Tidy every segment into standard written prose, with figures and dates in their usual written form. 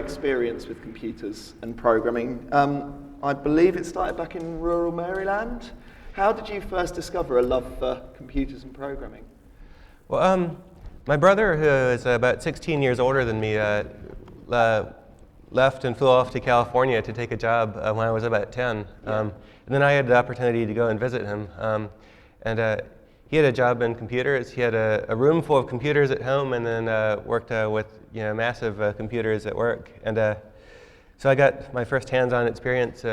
experience with computers and programming. I believe it started back in rural Maryland. How did you first discover a love for computers and programming? Well, my brother, who is about 16 years older than me, left and flew off to California to take a job when I was about 10. And then I had the opportunity to go and visit him. He had a job in computers. He had a room full of computers at home, and then worked with massive computers at work. And so I got my first hands-on experience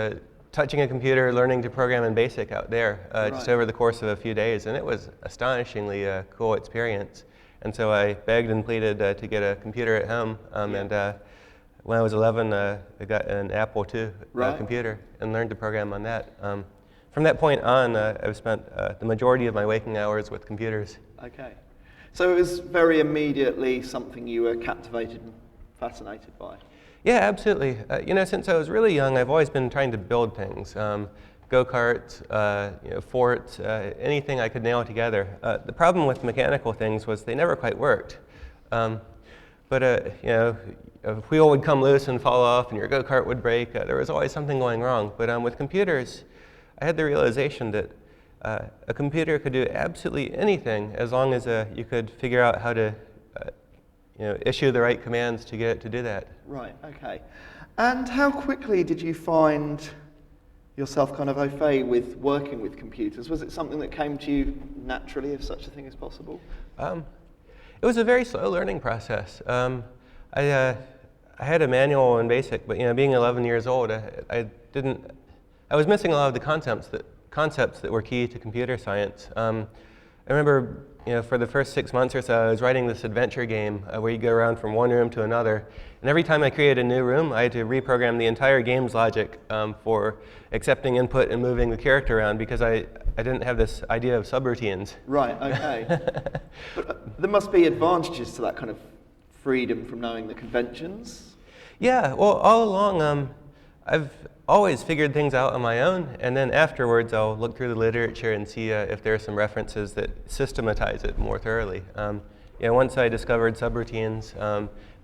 touching a computer, learning to program in BASIC out there just over the course of a few days, and it was astonishingly cool experience. And so I begged and pleaded to get a computer at home, and when I was 11, I got an Apple II computer and learned to program on that. From that point on, I've spent the majority of my waking hours with computers. Okay. So it was very immediately something you were captivated and fascinated by? Yeah, absolutely. Since I was really young, I've always been trying to build things. Go-karts, forts, anything I could nail together. The problem with mechanical things was they never quite worked. But a wheel would come loose and fall off, and your go-kart would break. There was always something going wrong. But with computers, I had the realization that a computer could do absolutely anything as long as you could figure out how to issue the right commands to get it to do that. Right, okay. And how quickly did you find yourself kind of au fait with working with computers? Was it something that came to you naturally, if such a thing is possible? It was a very slow learning process. I had a manual in BASIC, but being 11 years old, I was missing a lot of the concepts that were key to computer science. I remember, for the first 6 months or so, I was writing this adventure game where you go around from one room to another. And every time I created a new room, I had to reprogram the entire game's logic for accepting input and moving the character around, because I didn't have this idea of subroutines. Right, okay. But there must be advantages to that kind of freedom from knowing the conventions? Yeah, well, all along, I've always figured things out on my own, and then afterwards I'll look through the literature and see if there are some references that systematize it more thoroughly. Once I discovered subroutines,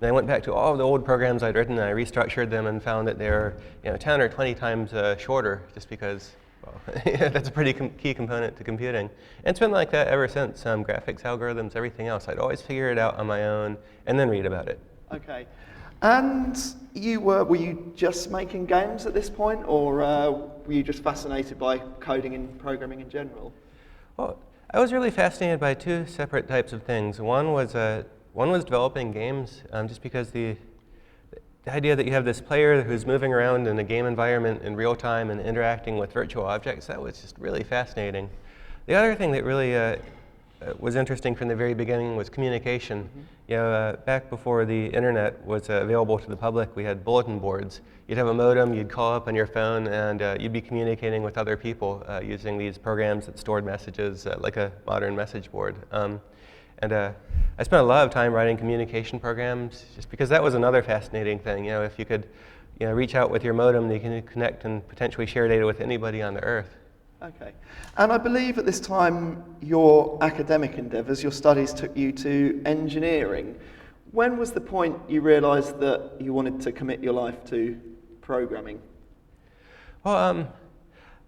then I went back to all of the old programs I'd written, and I restructured them and found that they were 10 or 20 times shorter, just because, well, that's a pretty key component to computing. And it's been like that ever since. Graphics, algorithms, everything else. I'd always figure it out on my own and then read about it. Okay. And were you just making games at this point, or were you just fascinated by coding and programming in general? Well, I was really fascinated by two separate types of things. One was developing games, just because the idea that you have this player who's moving around in a game environment in real time and interacting with virtual objects, that was just really fascinating. The other thing that really was interesting from the very beginning was communication. Back before the internet was available to the public, we had bulletin boards. You'd have a modem, you'd call up on your phone, and you'd be communicating with other people using these programs that stored messages like a modern message board. I spent a lot of time writing communication programs, just because that was another fascinating thing. If you could reach out with your modem, you can connect and potentially share data with anybody on the earth. Okay. And I believe at this time your academic endeavours, your studies took you to engineering. When was the point you realised that you wanted to commit your life to programming? Well,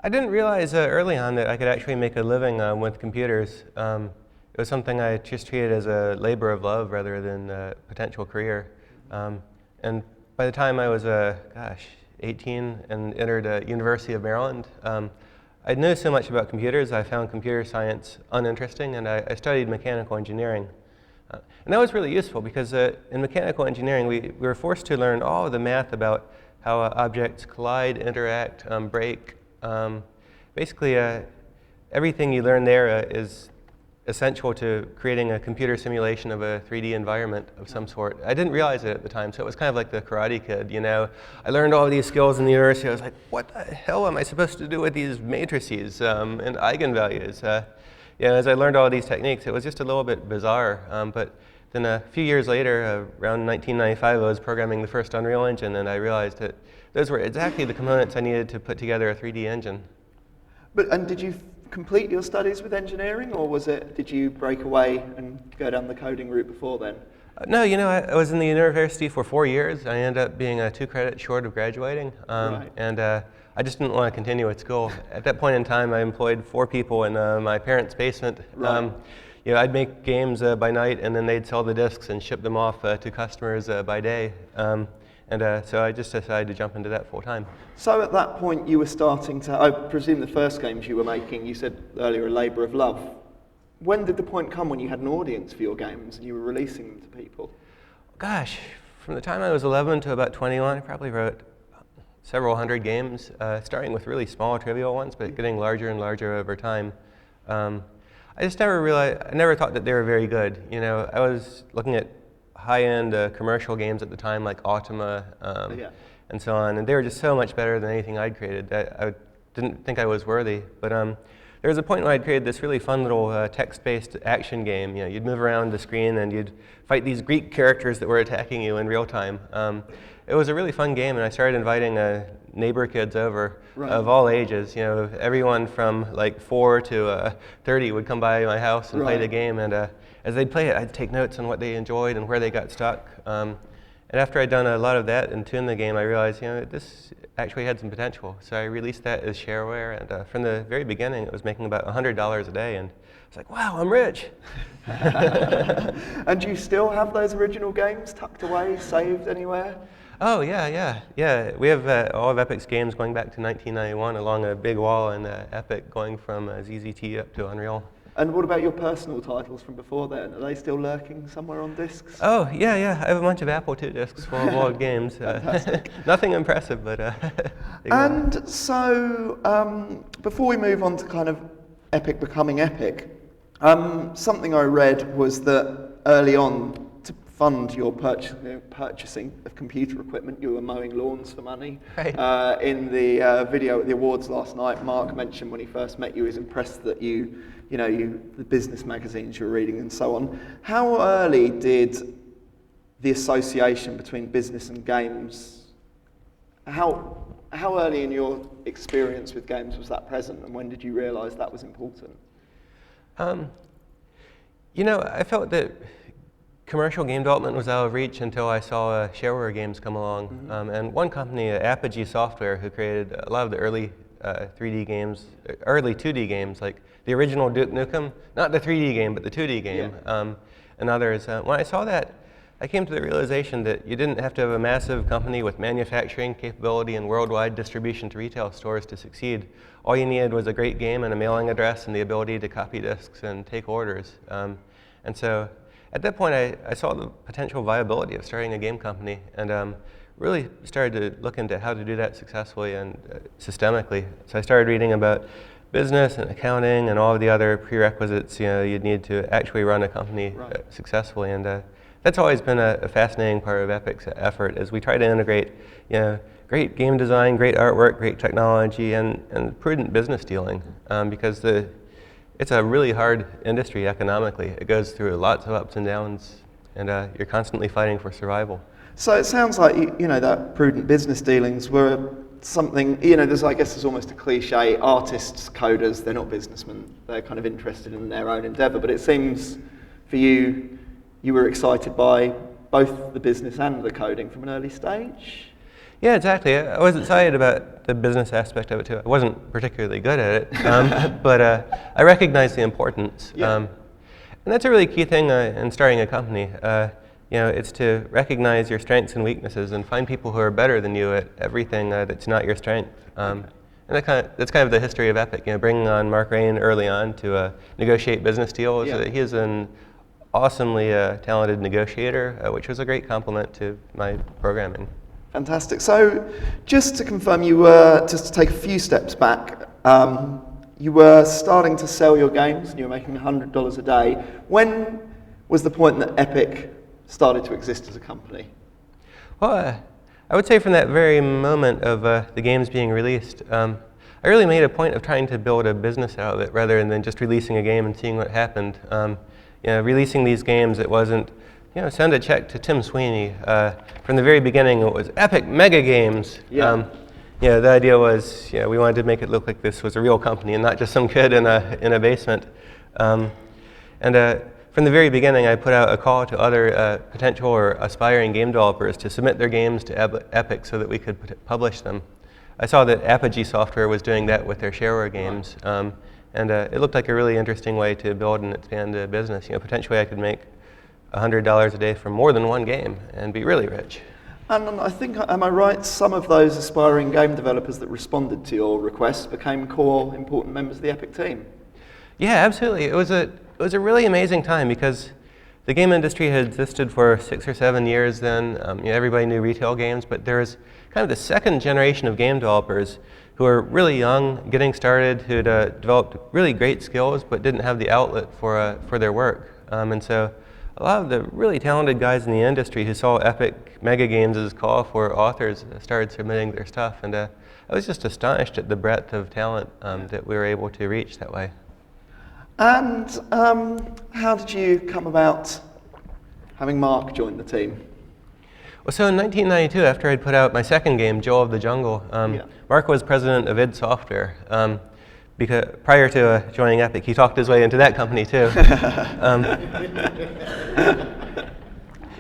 I didn't realise early on that I could actually make a living with computers. It was something I just treated as a labour of love rather than a potential career. And by the time I was, 18 and entered University of Maryland, I knew so much about computers, I found computer science uninteresting, and I studied mechanical engineering. And that was really useful, because in mechanical engineering, we were forced to learn all of the math about how objects collide, interact, break. Basically, everything you learn there is essential to creating a computer simulation of a 3D environment of some sort. I didn't realize it at the time, so it was kind of like the Karate Kid, I learned all of these skills in the university. I was like, what the hell am I supposed to do with these matrices and eigenvalues? As I learned all of these techniques, it was just a little bit bizarre. But then a few years later, around 1995, I was programming the first Unreal Engine, and I realized that those were exactly the components I needed to put together a 3D engine. And did you complete your studies with engineering, or did you break away and go down the coding route before then? No, I was in the university for 4 years. I ended up being 2 credits short of graduating, Right. and I just didn't want to continue at school. At that point in time, I employed 4 people in my parents' basement. Right. I'd make games by night, and then they'd sell the discs and ship them off to customers by day. So I just decided to jump into that full time. So at that point, you were starting to, I presume the first games you were making, you said earlier, a labour of love. When did the point come when you had an audience for your games and you were releasing them to people? Gosh, from the time I was 11 to about 21, I probably wrote several hundred games, starting with really small, trivial ones, but getting larger and larger over time. I just never realized, I never thought that they were very good. I was looking at high-end commercial games at the time, like Ultima and so on, and they were just so much better than anything I'd created that I didn't think I was worthy. But there was a point when I'd created this really fun little text-based action game. You'd move around the screen and you'd fight these Greek characters that were attacking you in real time. It was a really fun game, and I started inviting neighbor kids over of all ages. Everyone from like 4 to 30 would come by my house and play the game, and as they'd play it, I'd take notes on what they enjoyed and where they got stuck. And after I'd done a lot of that and tuned the game, I realized, this actually had some potential. So I released that as shareware, and from the very beginning, it was making about $100 a day, and I was like, wow, I'm rich. And do you still have those original games tucked away, saved anywhere? Oh, yeah. We have all of Epic's games going back to 1991 along a big wall in Epic, going from ZZT up to Unreal. And what about your personal titles from before then? Are they still lurking somewhere on discs? Oh, yeah. I have a bunch of Apple II discs full of old games. Nothing impressive, but... And so, before we move on to kind of Epic becoming Epic, something I read was that early on, to fund your purchasing of computer equipment, you were mowing lawns for money. Right. In the video at the awards last night, Mark mentioned when he first met you, he was impressed that the business magazines you were reading and so on. How early did the association between business and games, how early in your experience with games was that present, and when did you realise that was important? I felt that commercial game development was out of reach until I saw shareware games come along. Mm-hmm. And one company, Apogee Software, who created a lot of the early 3D games, early 2D games, like the original Duke Nukem, not the 3D game, but the 2D game, and others. When I saw that, I came to the realization that you didn't have to have a massive company with manufacturing capability and worldwide distribution to retail stores to succeed. All you needed was a great game and a mailing address and the ability to copy discs and take orders. And so at that point, I saw the potential viability of starting a game company, and really started to look into how to do that successfully and systemically. So I started reading about business and accounting and all of the other prerequisites you'd need to actually run a company successfully. And that's always been a fascinating part of Epic's effort, is we try to integrate great game design, great artwork, great technology, and prudent business dealing, because it's a really hard industry economically. It goes through lots of ups and downs, and you're constantly fighting for survival. So it sounds like that prudent business dealings were something, there's almost a cliche, artists, coders, they're not businessmen, they're kind of interested in their own endeavour, but it seems for you were excited by both the business and the coding from an early stage? Yeah, exactly. I was excited about the business aspect of it too. I wasn't particularly good at it, but I recognized the importance. And that's a really key thing in starting a company. It's to recognize your strengths and weaknesses and find people who are better than you at everything that's not your strength. And that's kind of the history of Epic. Bringing on Mark Rain early on to negotiate business deals. He is an awesomely talented negotiator, which was a great compliment to my programming. Fantastic. So, just to confirm, just to take a few steps back, you were starting to sell your games and you were making $100 a day. When was the point that Epic started to exist as a company? Well, I would say from that very moment of the games being released, I really made a point of trying to build a business out of it rather than just releasing a game and seeing what happened. Releasing these games, it wasn't, send a check to Tim Sweeney. From the very beginning, it was Epic Mega Games. The idea was, we wanted to make it look like this was a real company and not just some kid in a basement. from the very beginning, I put out a call to other potential or aspiring game developers to submit their games to Epic so that we could publish them. I saw that Apogee Software was doing that with their shareware games, and it looked like a really interesting way to build and expand a business. Potentially I could make $100 a day from more than one game and be really rich. And I think, am I right, some of those aspiring game developers that responded to your request became core, important members of the Epic team? Yeah, absolutely. It was a really amazing time because the game industry had existed for 6 or 7 years then. Everybody knew retail games, but there was kind of the second generation of game developers who were really young, getting started, who'd developed really great skills but didn't have the outlet for their work. And so a lot of the really talented guys in the industry who saw Epic Mega Games' call for authors started submitting their stuff, and I was just astonished at the breadth of talent that we were able to reach that way. And how did you come about having Mark join the team? Well, so in 1992, after I'd put out my second game, Joel of the Jungle, Mark was president of id Software. Because prior to joining Epic, he talked his way into that company too.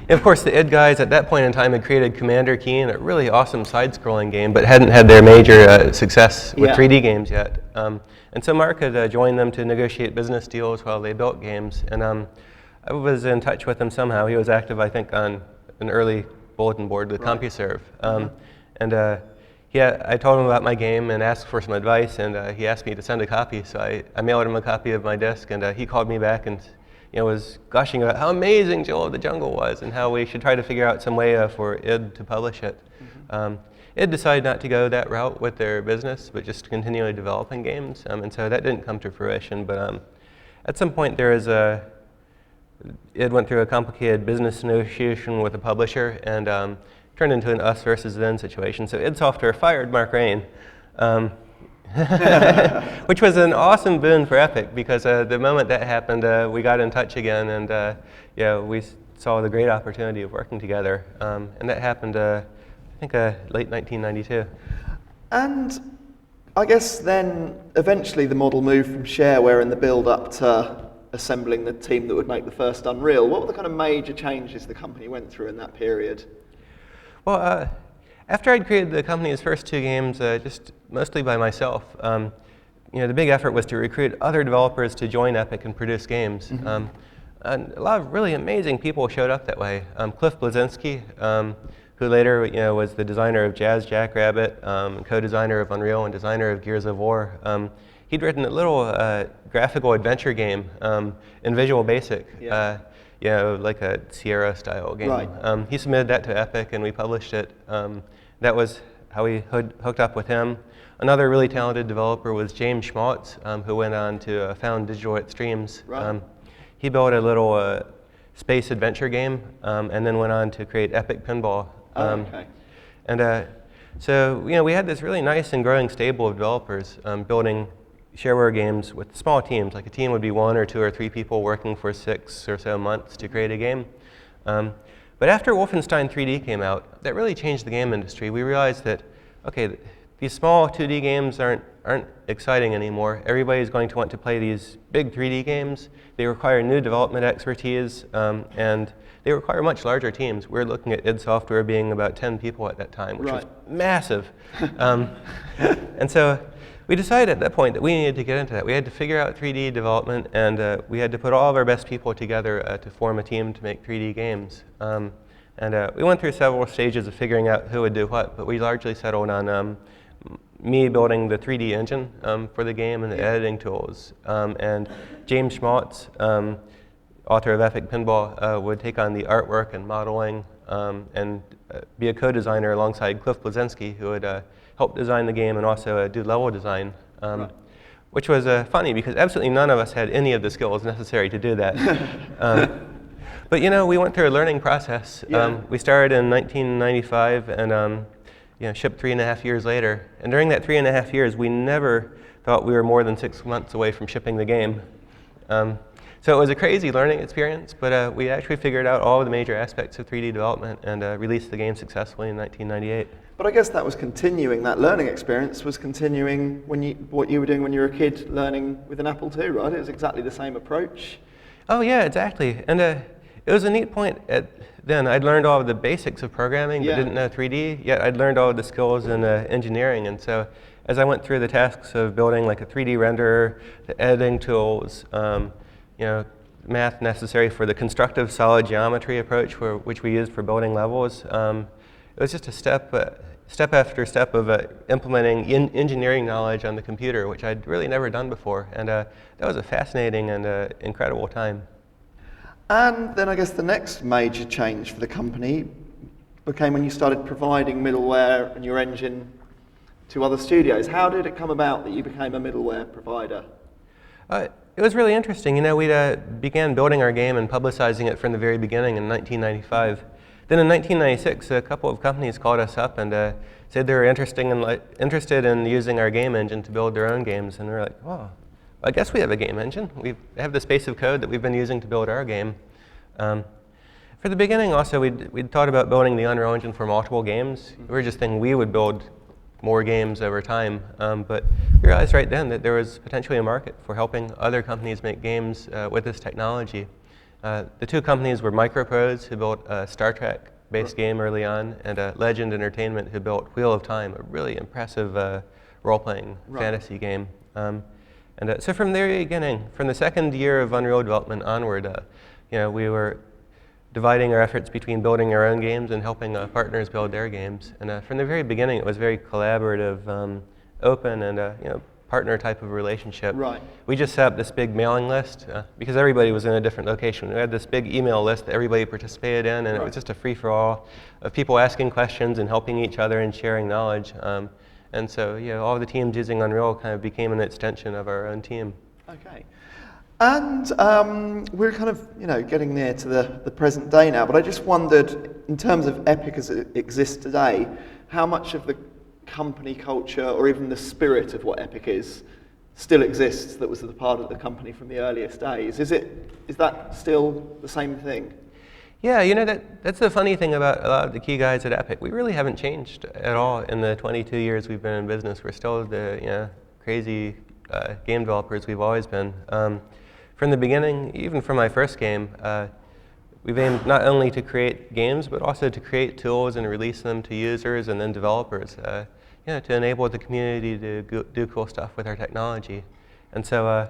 Of course, the id guys at that point in time had created Commander Keen, a really awesome side-scrolling game, but hadn't had their major success with 3D games yet. And so Mark had joined them to negotiate business deals while they built games. And I was in touch with him somehow. He was active, I think, on an early bulletin board with CompuServe. I told him about my game and asked for some advice, and he asked me to send a copy. So I mailed him a copy of my disc, and he called me back and was gushing about how amazing Joel of the Jungle was and how we should try to figure out some way for id to publish it. id decided not to go that route with their business, but just continually developing games, and so that didn't come to fruition. But at some point id went through a complicated business negotiation with a publisher, and turned into an us versus them situation. So id Software fired Mark Rain, which was an awesome boon for Epic, because the moment that happened, we got in touch again, and we saw the great opportunity of working together. And that happened, I think, late 1992. And I guess then eventually the model moved from shareware in the build-up to assembling the team that would make the first Unreal. What were the kind of major changes the company went through in that period? Well, after I'd created the company's first 2 games, just mostly by myself, the big effort was to recruit other developers to join Epic and produce games. And a lot of really amazing people showed up that way. Cliff Bleszinski, who later was the designer of Jazz Jackrabbit, co-designer of Unreal and designer of Gears of War. He'd written a little graphical adventure game in Visual Basic. Like a Sierra-style game. Right. He submitted that to Epic, and we published it. That was how we hooked up with him. Another really talented developer was James Schmaltz, who went on to found Digital Extremes. Right. He built a little space adventure game, and then went on to create Epic Pinball. Okay. And so we had this really nice and growing stable of developers building shareware games with small teams. Like a team would be 1 or 2 or 3 people working for 6 or so months to create a game. But after Wolfenstein 3D came out, that really changed the game industry. We realized that, okay, these small 2D games aren't exciting anymore. Everybody's going to want to play these big 3D games. They require new development expertise, and they require much larger teams. We're looking at id Software being about 10 people at that time, which was massive. And so we decided at that point that we needed to get into that. We had to figure out 3D development, and we had to put all of our best people together to form a team to make 3D games. We went through several stages of figuring out who would do what, but we largely settled on me building the 3D engine for the game and the editing tools. And James Schmaltz, author of Epic Pinball, would take on the artwork and modeling and be a co-designer alongside Cliff Bleszinski, who would help design the game and also do level design, which was funny because absolutely none of us had any of the skills necessary to do that. But we went through a learning process. We started in 1995 and shipped 3.5 years later. And during that 3.5 years, we never thought we were more than 6 months away from shipping the game. So it was a crazy learning experience, but we actually figured out all of the major aspects of 3D development and released the game successfully in 1998. But I guess that was continuing, that learning experience was continuing when what you were doing when you were a kid learning with an Apple II, right? It was exactly the same approach. Oh yeah, exactly. And it was a neat point then. I'd learned all of the basics of programming, but didn't know 3D, yet I'd learned all of the skills in engineering. And so as I went through the tasks of building like a 3D renderer, the editing tools, math necessary for the constructive solid geometry approach which we used for building levels, it was just a step after step of implementing engineering knowledge on the computer, which I'd really never done before. And that was a fascinating and incredible time. And then I guess the next major change for the company became when you started providing middleware and your engine to other studios. How did it come about that you became a middleware provider? It was really interesting. We began building our game and publicizing it from the very beginning in 1995. Then in 1996, a couple of companies called us up and said they were interested in using our game engine to build their own games. And we were like, oh, I guess we have a game engine. We have this base of code that we've been using to build our game. For the beginning also, we'd thought about building the Unreal Engine for multiple games. We were just thinking we would build more games over time. But we realized right then that there was potentially a market for helping other companies make games with this technology. The two companies were Microprose, who built a Star Trek-based game early on, and Legend Entertainment, who built Wheel of Time, a really impressive role-playing fantasy game. So from the very beginning, from the second year of Unreal development onward, we were dividing our efforts between building our own games and helping partners build their games. And from the very beginning, it was very collaborative, open, and partner type of relationship. Right. We just set up this big mailing list because everybody was in a different location. We had this big email list that everybody participated in, and it was just a free-for-all of people asking questions and helping each other and sharing knowledge. And so, all the teams using Unreal kind of became an extension of our own team. Okay. And we're kind of, getting near to the present day now, but I just wondered, in terms of Epic as it exists today, how much of the company culture or even the spirit of what Epic is still exists that was the part of the company from the earliest days? Is that still the same thing? Yeah, that's the funny thing about a lot of the key guys at Epic. We really haven't changed at all in the 22 years we've been in business. We're still the crazy game developers we've always been. From the beginning, even from my first game, we've aimed not only to create games, but also to create tools and release them to users and then developers, to enable the community to do cool stuff with our technology. And so,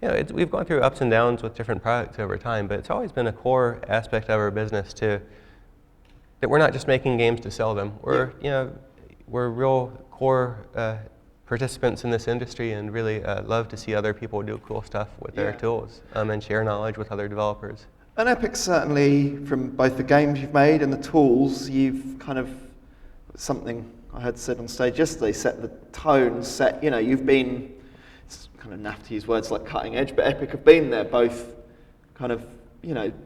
we've gone through ups and downs with different products over time, but it's always been a core aspect of our business that we're not just making games to sell them. We're real core participants in this industry and really love to see other people do cool stuff with their tools and share knowledge with other developers. And Epic certainly, from both the games you've made and the tools, you've kind of, something I heard said on stage yesterday, set the tone, you've been, it's kind of naff to use words like cutting edge, but Epic have been there, both kind of,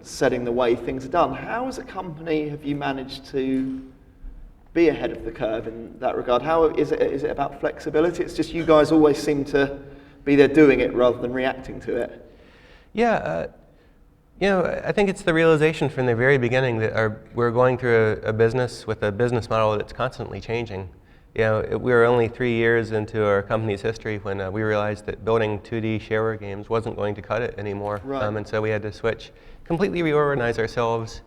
setting the way things are done. How as a company have you managed to be ahead of the curve in that regard? How is it about flexibility? It's just you guys always seem to be there doing it rather than reacting to it. Yeah, I think it's the realization from the very beginning that we're going through a business with a business model that's constantly changing. We were only 3 years into our company's history when we realized that building 2D shareware games wasn't going to cut it anymore. Right. And so we had to completely reorganize ourselves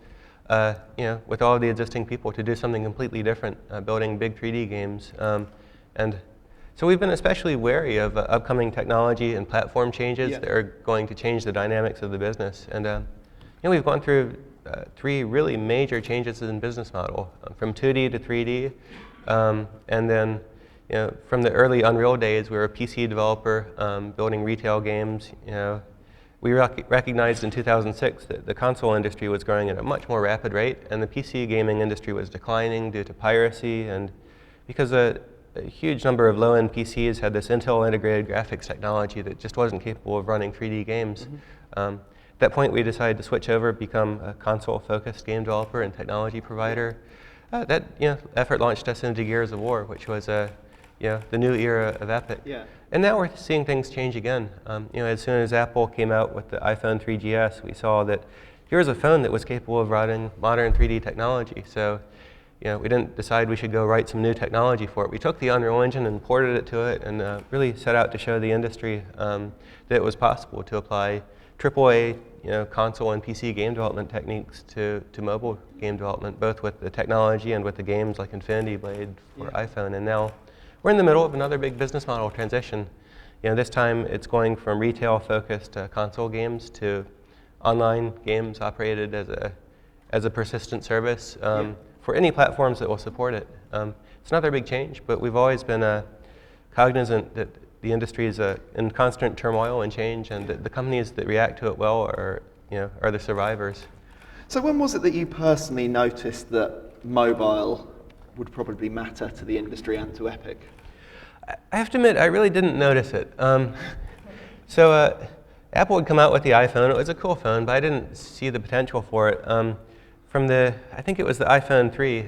with all of the existing people to do something completely different, building big 3D games. And so we've been especially wary of upcoming technology and platform changes that are going to change the dynamics of the business. And we've gone through 3 really major changes in business model, from 2D to 3D. And then from the early Unreal days, we were a PC developer building retail games. We recognized in 2006 that the console industry was growing at a much more rapid rate, and the PC gaming industry was declining due to piracy, and because a huge number of low-end PCs had this Intel integrated graphics technology that just wasn't capable of running 3D games. At that point, we decided to switch over, become a console-focused game developer and technology provider. That effort launched us into Gears of War, which was the new era of Epic. Yeah. And now we're seeing things change again. As soon as Apple came out with the iPhone 3GS, we saw that here's a phone that was capable of running modern 3D technology. So, we didn't decide we should go write some new technology for it. We took the Unreal Engine and ported it to it, and really set out to show the industry that it was possible to apply AAA, console and PC game development techniques to mobile game development, both with the technology and with the games like Infinity Blade for iPhone. And now we're in the middle of another big business model transition. This time it's going from retail-focused console games to online games operated as a persistent service for any platforms that will support it. It's another big change, but we've always been cognizant that the industry is in constant turmoil and change, and the companies that react to it well are the survivors. So when was it that you personally noticed that mobile would probably matter to the industry and to Epic? I have to admit, I really didn't notice it. So Apple would come out with the iPhone. It was a cool phone, but I didn't see the potential for it. I think it was the iPhone 3,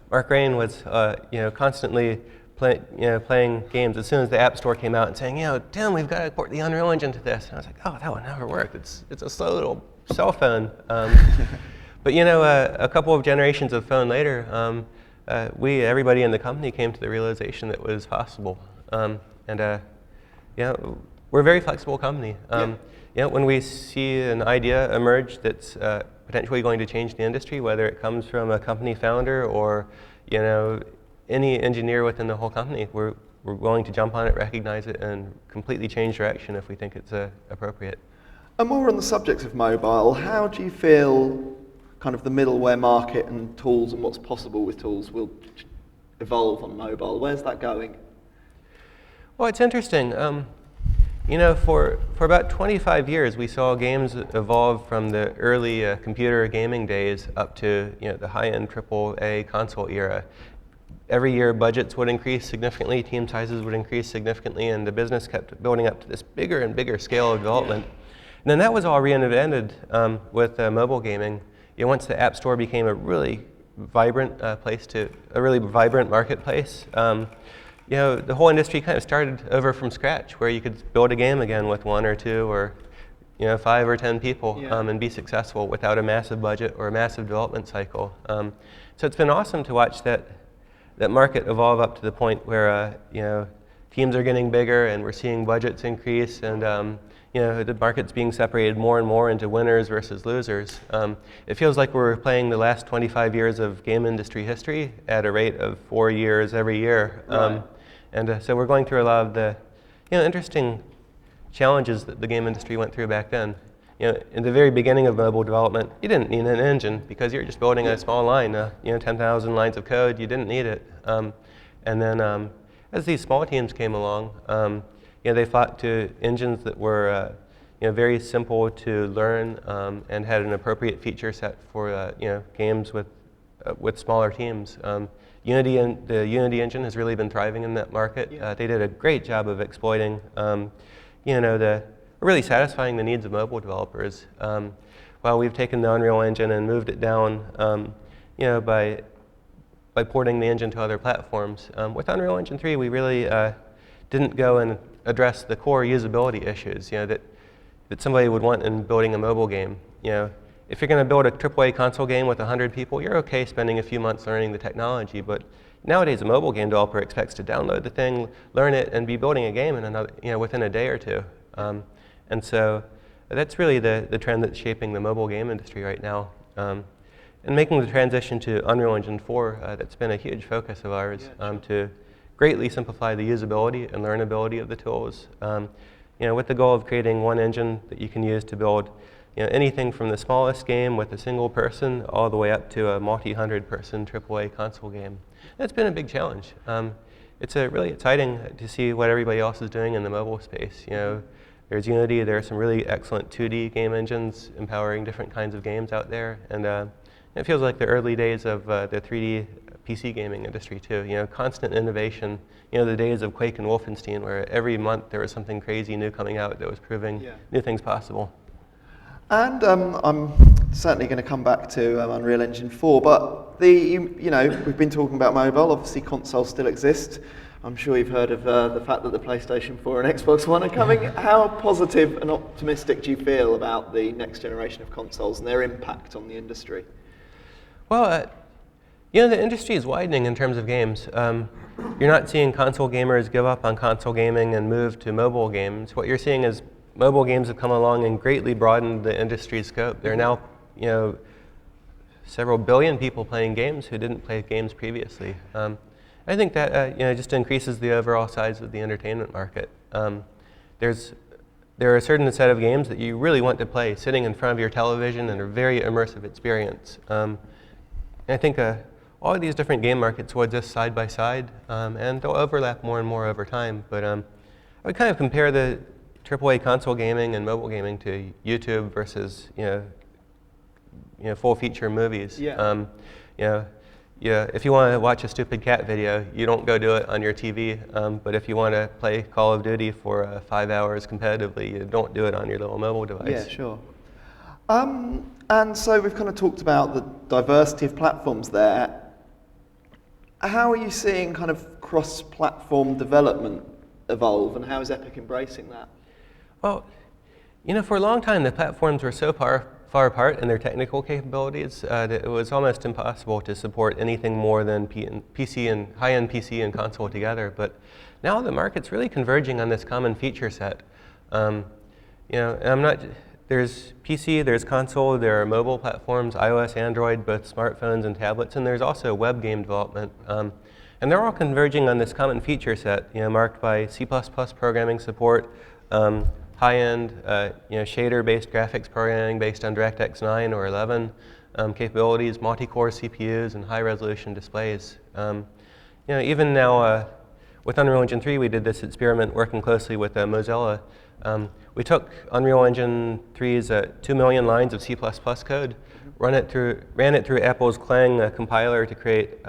Mark Rain was constantly playing games as soon as the App Store came out and saying, Tim, we've got to port the Unreal Engine to this. And I was like, oh, that would never work. It's a slow little cell phone. But a couple of generations of phone later, everybody in the company came to the realization that it was possible. We're a very flexible company. When we see an idea emerge that's potentially going to change the industry, whether it comes from a company founder or any engineer within the whole company, we're willing to jump on it, recognize it, and completely change direction if we think it's appropriate. And while we're on the subject of mobile, how do you feel kind of the middleware market and tools and what's possible with tools will evolve on mobile? Where's that going? Well, it's interesting. For about 25 years, we saw games evolve from the early computer gaming days up to the high-end AAA console era. Every year, budgets would increase significantly, team sizes would increase significantly, and the business kept building up to this bigger and bigger scale of development. And then that was all reinvented with mobile gaming. Once the App Store became a really vibrant marketplace, the whole industry kind of started over from scratch, where you could build a game again with 1 or 2 or 5 or 10 people and be successful without a massive budget or a massive development cycle. So it's been awesome to watch that market evolve up to the point where teams are getting bigger and we're seeing budgets increase, and the market's being separated more and more into winners versus losers. It feels like we're playing the last 25 years of game industry history at a rate of 4 years every year. So we're going through a lot of the interesting challenges that the game industry went through back then. In the very beginning of mobile development, you didn't need an engine because you're just building a small line, 10,000 lines of code, you didn't need it. And then as these small teams came along, they fought to engines that were very simple to learn and had an appropriate feature set for games with smaller teams. The Unity engine has really been thriving in that market. They did a great job of exploiting really satisfying the needs of mobile developers. While we've taken the Unreal Engine and moved it down, by porting the engine to other platforms. With Unreal Engine 3, we really didn't go and address the core usability issues, that somebody would want in building a mobile game. If you're going to build a AAA console game with 100 people, you're okay spending a few months learning the technology, but nowadays a mobile game developer expects to download the thing, learn it, and be building a game in within a day or two. And so that's really the trend that's shaping the mobile game industry right now. And making the transition to Unreal Engine 4, that's been a huge focus of ours, to greatly simplify the usability and learnability of the tools. With the goal of creating one engine that you can use to build anything from the smallest game with a single person all the way up to a multi-hundred person AAA console game. That's been a big challenge. It's really exciting to see what everybody else is doing in the mobile space. There's Unity, there are some really excellent 2D game engines empowering different kinds of games out there, and it feels like the early days of the 3D PC gaming industry too. Constant innovation. The days of Quake and Wolfenstein, where every month there was something crazy new coming out that was proving new things possible. And I'm certainly going to come back to Unreal Engine 4, but we've been talking about mobile. Obviously, consoles still exist. I'm sure you've heard of the fact that the PlayStation 4 and Xbox One are coming. How positive and optimistic do you feel about the next generation of consoles and their impact on the industry? Well, The industry is widening in terms of games. You're not seeing console gamers give up on console gaming and move to mobile games. What you're seeing is mobile games have come along and greatly broadened the industry's scope. There are now, several billion people playing games who didn't play games previously. I think that just increases the overall size of the entertainment market. There are a certain set of games that you really want to play sitting in front of your television in a very immersive experience. And I think all of these different game markets will exist side by side, and they'll overlap more and more over time. But I would kind of compare the AAA console gaming and mobile gaming to YouTube versus full feature movies. Yeah. If you want to watch a stupid cat video, you don't go do it on your TV. But if you want to play Call of Duty for 5 hours competitively, you don't do it on your little mobile device. Yeah, sure. And so we've kind of talked about the diversity of platforms there. How are you seeing kind of cross-platform development evolve, and how is Epic embracing that? Well, for a long time, the platforms were so far apart in their technical capabilities that it was almost impossible to support anything more than PC and high-end PC and console together. But now the market's really converging on this common feature set. There's PC, there's console, there are mobile platforms, iOS, Android, both smartphones and tablets, and there's also web game development. And they're all converging on this common feature set, marked by C++ programming support, high-end, shader-based graphics programming based on DirectX 9 or 11 capabilities, multi-core CPUs, and high-resolution displays. Even now, with Unreal Engine 3, we did this experiment working closely with Mozilla. We took Unreal Engine 3's 2 million lines of C++ code, ran it through Apple's Clang compiler to create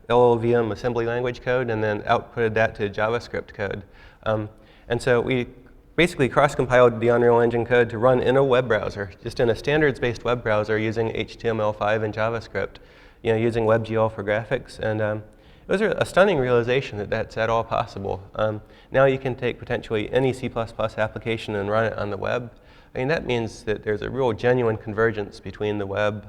LLVM assembly language code, and then outputted that to JavaScript code. And so we basically cross-compiled the Unreal Engine code to run in a web browser, just in a standards-based web browser using HTML5 and JavaScript, using WebGL for graphics. And it was a stunning realization that that's at all possible. Now you can take potentially any C++ application and run it on the web. I mean, that means that there's a real genuine convergence between the web,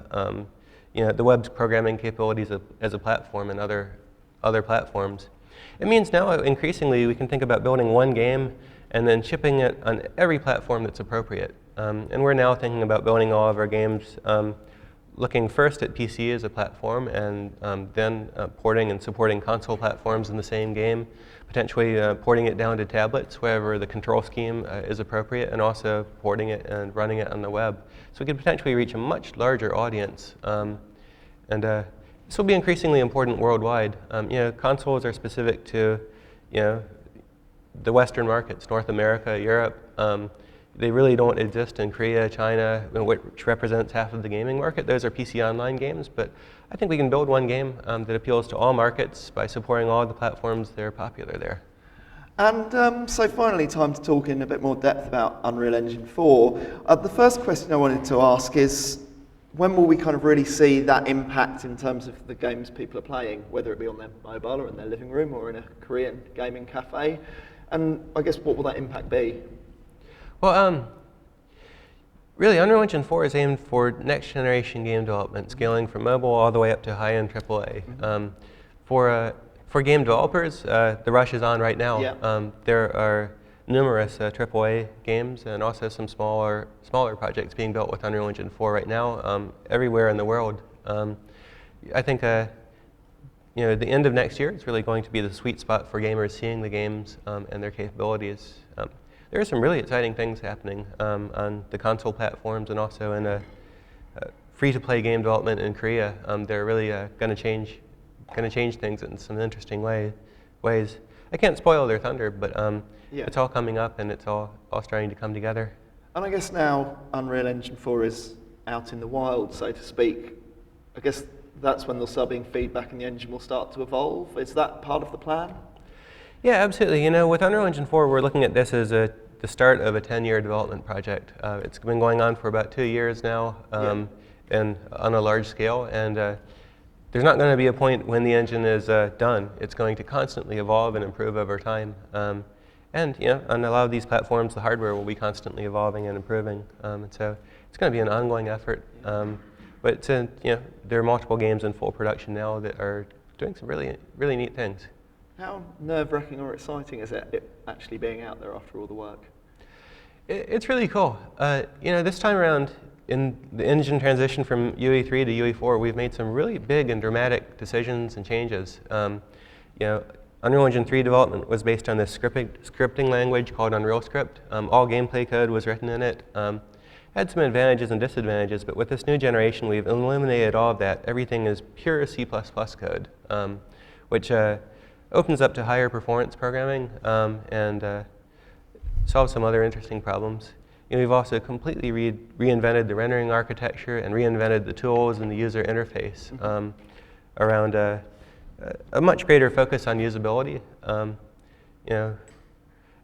the web's programming capabilities as a platform and other platforms. It means now increasingly we can think about building one game and then shipping it on every platform that's appropriate. And we're now thinking about building all of our games looking first at PC as a platform, and then porting and supporting console platforms in the same game, potentially porting it down to tablets wherever the control scheme is appropriate, and also porting it and running it on the web. So we could potentially reach a much larger audience. And this will be increasingly important worldwide. Consoles are specific to the Western markets, North America, Europe. They really don't exist in Korea, China, which represents half of the gaming market. Those are PC online games, but I think we can build one game that appeals to all markets by supporting all of the platforms that are popular there. And so finally, time to talk in a bit more depth about Unreal Engine 4. The first question I wanted to ask is, when will we kind of really see that impact in terms of the games people are playing, whether it be on their mobile or in their living room or in a Korean gaming cafe? And I guess, what will that impact be? Well, really, Unreal Engine 4 is aimed for next-generation game development, scaling from mobile all the way up to high-end AAA. For game developers, the rush is on right now. Yeah. There are numerous AAA games and also some smaller projects being built with Unreal Engine 4 right now, everywhere in the world. I think the end of next year is really going to be the sweet spot for gamers seeing the games and their capabilities. There are some really exciting things happening on the console platforms and also in free-to-play game development in Korea. They're really going to change things in some interesting ways. I can't spoil their thunder, but it's all coming up and it's all starting to come together. And I guess now Unreal Engine 4 is out in the wild, so to speak. I guess that's when there'll start being feedback and the engine will start to evolve. Is that part of the plan? Yeah, absolutely. With Unreal Engine 4, we're looking at this as the start of a 10-year development project. It's been going on for about 2 years now, and on a large scale. And there's not going to be a point when the engine is done. It's going to constantly evolve and improve over time. And on a lot of these platforms, the hardware will be constantly evolving and improving. And so it's going to be an ongoing effort. But there are multiple games in full production now that are doing some really, really neat things. How nerve-wracking or exciting is it actually being out there after all the work? It's really cool. This time around, in the engine transition from UE3 to UE4, we've made some really big and dramatic decisions and changes. Unreal Engine 3 development was based on this scripting language called Unreal Script. All gameplay code was written in it. Had some advantages and disadvantages, but with this new generation, we've eliminated all of that. Everything is pure C++ code, which opens up to higher performance programming and solves some other interesting problems. We've also completely reinvented the rendering architecture and reinvented the tools and the user interface around a much greater focus on usability. So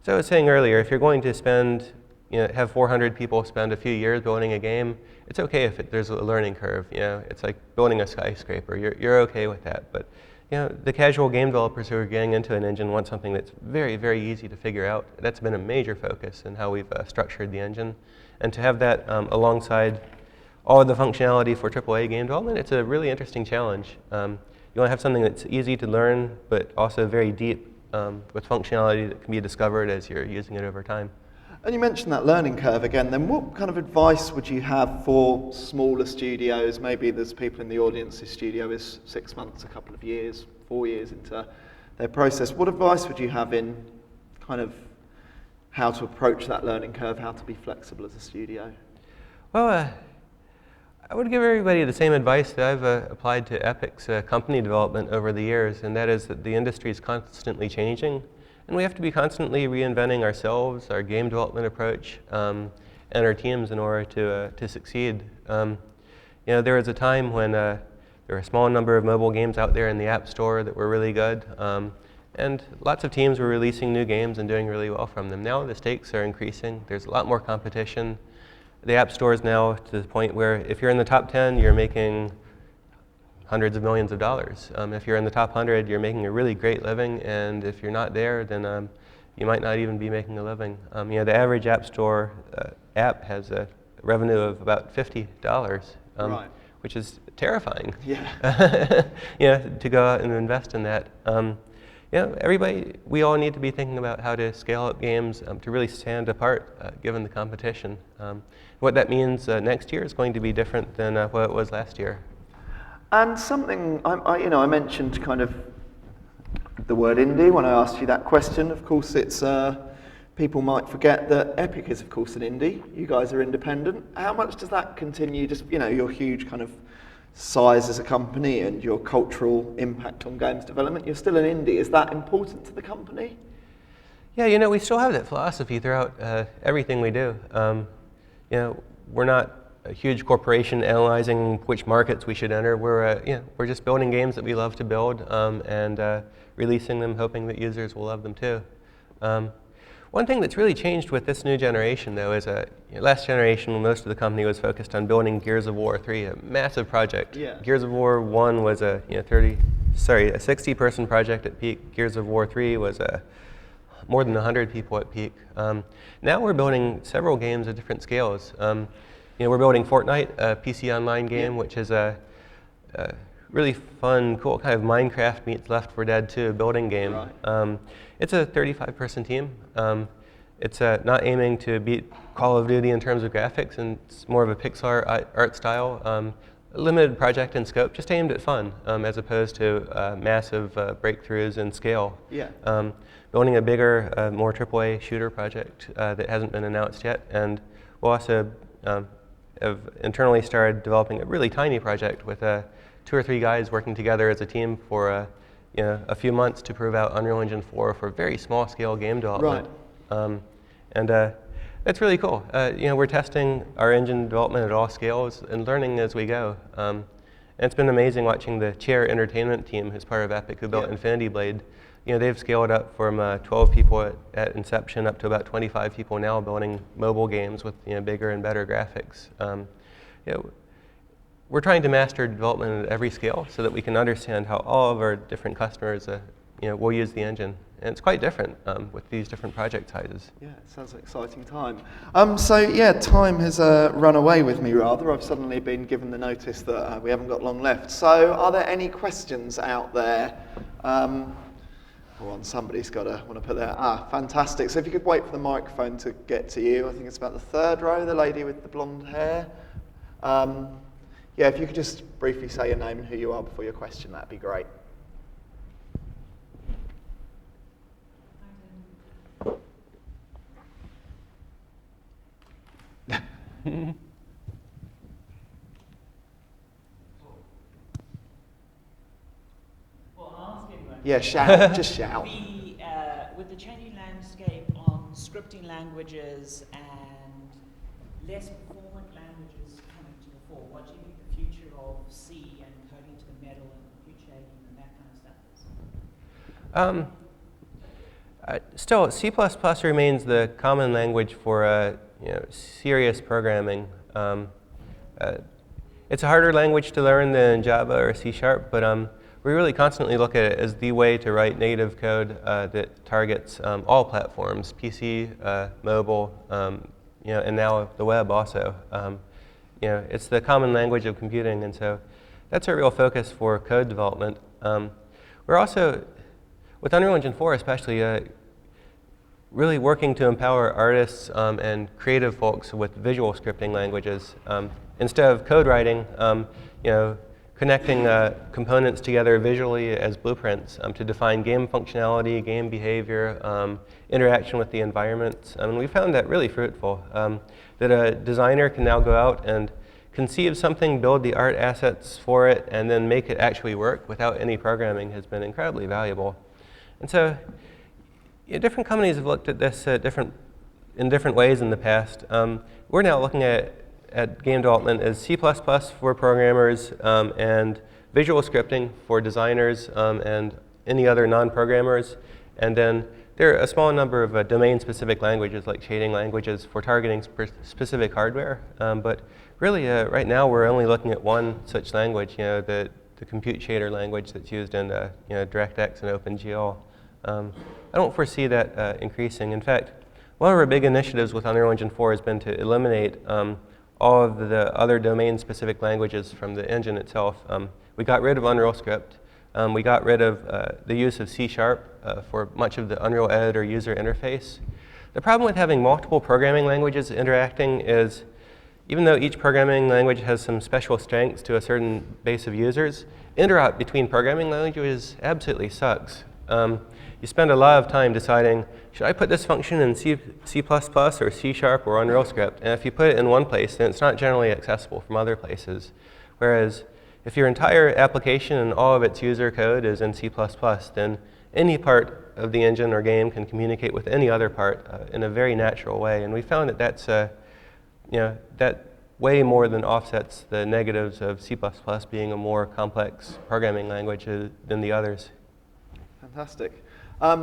I was saying earlier, if you're going to have 400 people spend a few years building a game, it's okay if there's a learning curve. It's like building a skyscraper. You're okay with that. But the casual game developers who are getting into an engine want something that's very, very easy to figure out. That's been a major focus in how we've structured the engine. And to have that alongside all of the functionality for AAA game development, it's a really interesting challenge. You want to have something that's easy to learn, but also very deep with functionality that can be discovered as you're using it over time. And you mentioned that learning curve again, then what kind of advice would you have for smaller studios? Maybe there's people in the audience whose studio is 6 months, a couple of years, 4 years into their process. What advice would you have in kind of how to approach that learning curve, how to be flexible as a studio? Well, I would give everybody the same advice that I've applied to Epic's company development over the years, and that is that the industry is constantly changing. And we have to be constantly reinventing ourselves, our game development approach, and our teams in order to succeed. There was a time when there were a small number of mobile games out there in the App Store that were really good, and lots of teams were releasing new games and doing really well from them. Now the stakes are increasing. There's a lot more competition. The App Store is now to the point where if you're in the top 10, you're making hundreds of millions of dollars. If you're in the top 100, you're making a really great living, and if you're not there, then you might not even be making a living. The average App Store app has a revenue of about $50, Right. which is terrifying. Yeah. To go out and invest in that. We all need to be thinking about how to scale up games to really stand apart given the competition. What that means next year is going to be different than what it was last year. And something, I mentioned kind of the word indie when I asked you that question. Of course, it's people might forget that Epic is, of course, an indie. You guys are independent. How much does that continue, just, your huge kind of size as a company and your cultural impact on games development? You're still an indie. Is that important to the company? Yeah, we still have that philosophy throughout everything we do. We're not a huge corporation analyzing which markets we should enter. We're just building games that we love to build and releasing them, hoping that users will love them too. One thing that's really changed with this new generation, though, is last generation, most of the company was focused on building Gears of War 3, a massive project. Yeah. Gears of War 1 was a 60-person project at peak. Gears of War 3 was more than 100 people at peak. Now we're building several games at different scales. We're building Fortnite, a PC online game, which is a really fun, cool kind of Minecraft meets Left 4 Dead 2 building game. Right. It's a 35-person team. It's not aiming to beat Call of Duty in terms of graphics, and it's more of a Pixar art style. A limited project in scope, just aimed at fun, as opposed to massive breakthroughs in scale. Yeah. Building a bigger, more AAA shooter project that hasn't been announced yet, and we'll also have internally started developing a really tiny project with 2 or 3 guys working together as a team for a few months to prove out Unreal Engine 4 for very small scale game development. Right. That's really cool. We're testing our engine development at all scales and learning as we go. And it's been amazing watching the Chair Entertainment team, who's part of Epic, who built Infinity Blade. They've scaled up from 12 people at inception up to about 25 people now building mobile games with bigger and better graphics. We're trying to master development at every scale so that we can understand how all of our different customers we'll use the engine. And it's quite different with these different project sizes. Yeah, it sounds like an exciting time. So yeah, time has run away with me rather. I've suddenly been given the notice that we haven't got long left. So are there any questions out there? Somebody's got to want to put their, fantastic. So if you could wait for the microphone to get to you. I think it's about the third row, the lady with the blonde hair. Yeah, if you could just briefly say your name and who you are before your question, that'd be great. Yeah, shout, just shout. With the changing landscape on scripting languages and less performant languages coming to the fore, what do you think the future of C and coding to the metal and compute shading and that kind of stuff is? Still, C++ remains the common language for serious programming. It's a harder language to learn than Java or C#, but we really constantly look at it as the way to write native code that targets all platforms, PC, mobile, and now the web also. It's the common language of computing, and so that's a real focus for code development. We're also, with Unreal Engine 4 especially, really working to empower artists and creative folks with visual scripting languages. Instead of code writing, connecting components together visually as blueprints to define game functionality, game behavior, interaction with the environment. And we found that really fruitful, that a designer can now go out and conceive something, build the art assets for it, and then make it actually work without any programming has been incredibly valuable. And so different companies have looked at this in different ways in the past. We're now looking at game development as C++ for programmers and visual scripting for designers and any other non-programmers. And then there are a small number of domain-specific languages like shading languages for targeting specific hardware. But really, right now, we're only looking at one such language, the compute shader language that's used in DirectX and OpenGL. I don't foresee that increasing. In fact, one of our big initiatives with Unreal Engine 4 has been to eliminate all of the other domain-specific languages from the engine itself. We got rid of Unreal Script. We got rid of the use of C# for much of the Unreal Editor user interface. The problem with having multiple programming languages interacting is, even though each programming language has some special strengths to a certain base of users, interop between programming languages absolutely sucks. You spend a lot of time deciding, should I put this function in C++ or C# or Unreal Script? And if you put it in one place, then it's not generally accessible from other places. Whereas if your entire application and all of its user code is in C++, then any part of the engine or game can communicate with any other part in a very natural way. And we found that that's, that way more than offsets the negatives of C++ being a more complex programming language than the others. Fantastic.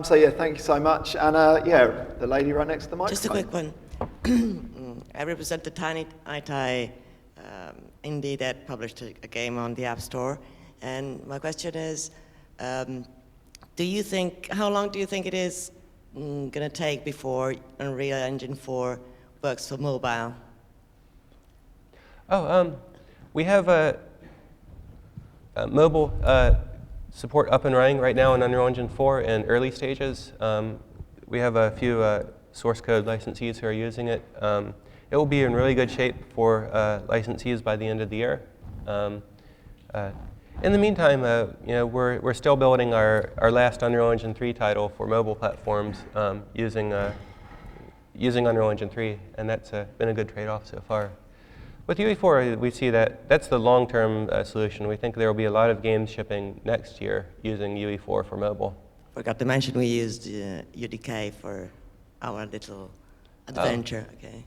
So yeah, thank you so much. And yeah, the lady right next to the microphone. Just a quick one. I represent the tiny IT indie that published a game on the App Store. And my question is, how long do you think it is going to take before Unreal Engine 4 works for mobile? We have a mobile support up and running right now in Unreal Engine 4 in early stages. We have a few source code licensees who are using it. It will be in really good shape for licensees by the end of the year. In the meantime, we're still building our last Unreal Engine 3 title for mobile platforms using Unreal Engine 3, and that's been a good trade-off so far. With UE4, we see that that's the long-term solution. We think there will be a lot of games shipping next year using UE4 for mobile. Forgot to mention we used UDK for our little adventure. Okay.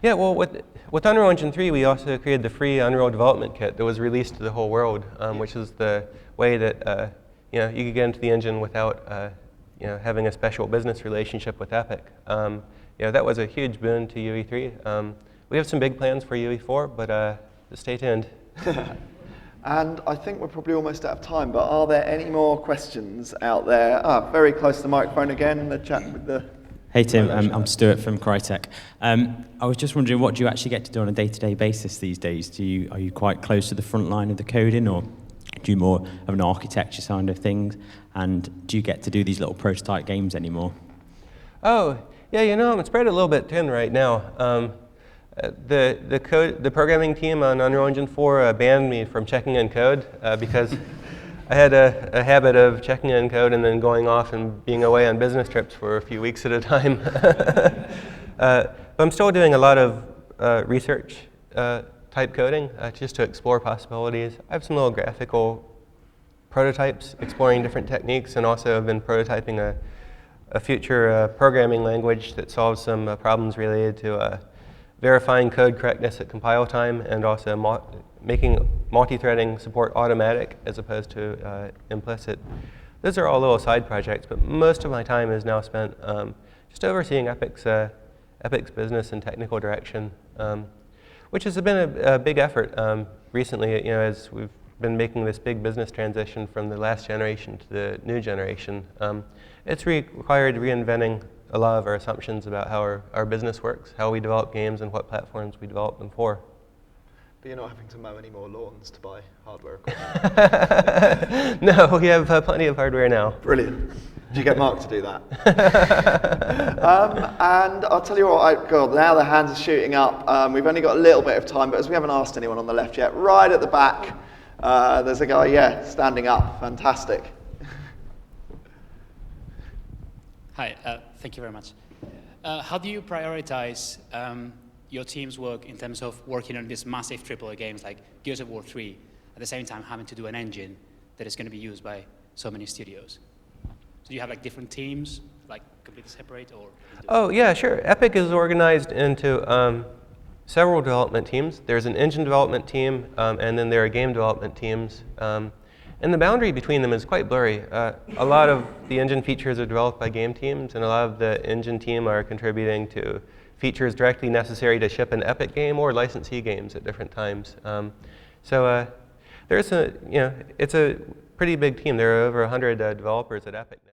Yeah, well, with Unreal Engine 3, we also created the free Unreal Development Kit that was released to the whole world, which is the way that you could get into the engine without having a special business relationship with Epic. That was a huge boon to UE3. We have some big plans for UE4, but stay tuned. And I think we're probably almost out of time, but are there any more questions out there? Very close to the microphone again, the chat with the... Hey Tim, I'm Stuart from Crytek. I was just wondering, what do you actually get to do on a day-to-day basis these days? Are you quite close to the front line of the coding, or do you more of an architecture side of things? And do you get to do these little prototype games anymore? Oh, yeah, I'm spread a little bit thin right now. The programming team on Unreal Engine 4 banned me from checking in code because I had a habit of checking in code and then going off and being away on business trips for a few weeks at a time. But I'm still doing a lot of research type coding just to explore possibilities. I have some little graphical prototypes exploring different techniques, and also have been prototyping a future programming language that solves some problems related to verifying code correctness at compile time, and also making multi-threading support automatic as opposed to implicit. Those are all little side projects, but most of my time is now spent just overseeing Epic's business and technical direction, which has been a big effort recently. As we've been making this big business transition from the last generation to the new generation. It's required reinventing a lot of our assumptions about how our business works, how we develop games, and what platforms we develop them for. But you're not having to mow any more lawns to buy hardware equipment? No, we have plenty of hardware now. Brilliant. Did you get Mark to do that? And I'll tell you what, God, now the hands are shooting up. We've only got a little bit of time, but as we haven't asked anyone on the left yet, right at the back, there's a guy, standing up. Fantastic. Hi, thank you very much. How do you prioritize your team's work in terms of working on these massive AAA games like Gears of War 3, at the same time having to do an engine that is going to be used by so many studios? So do you have like different teams, like completely separate, or? Oh yeah, sure. Epic is organized into several development teams. There's an engine development team, and then there are game development teams. And the boundary between them is quite blurry. A lot of the engine features are developed by game teams, and a lot of the engine team are contributing to features directly necessary to ship an Epic game or licensee games at different times. So there's it's a pretty big team. There are over 100 developers at Epic now.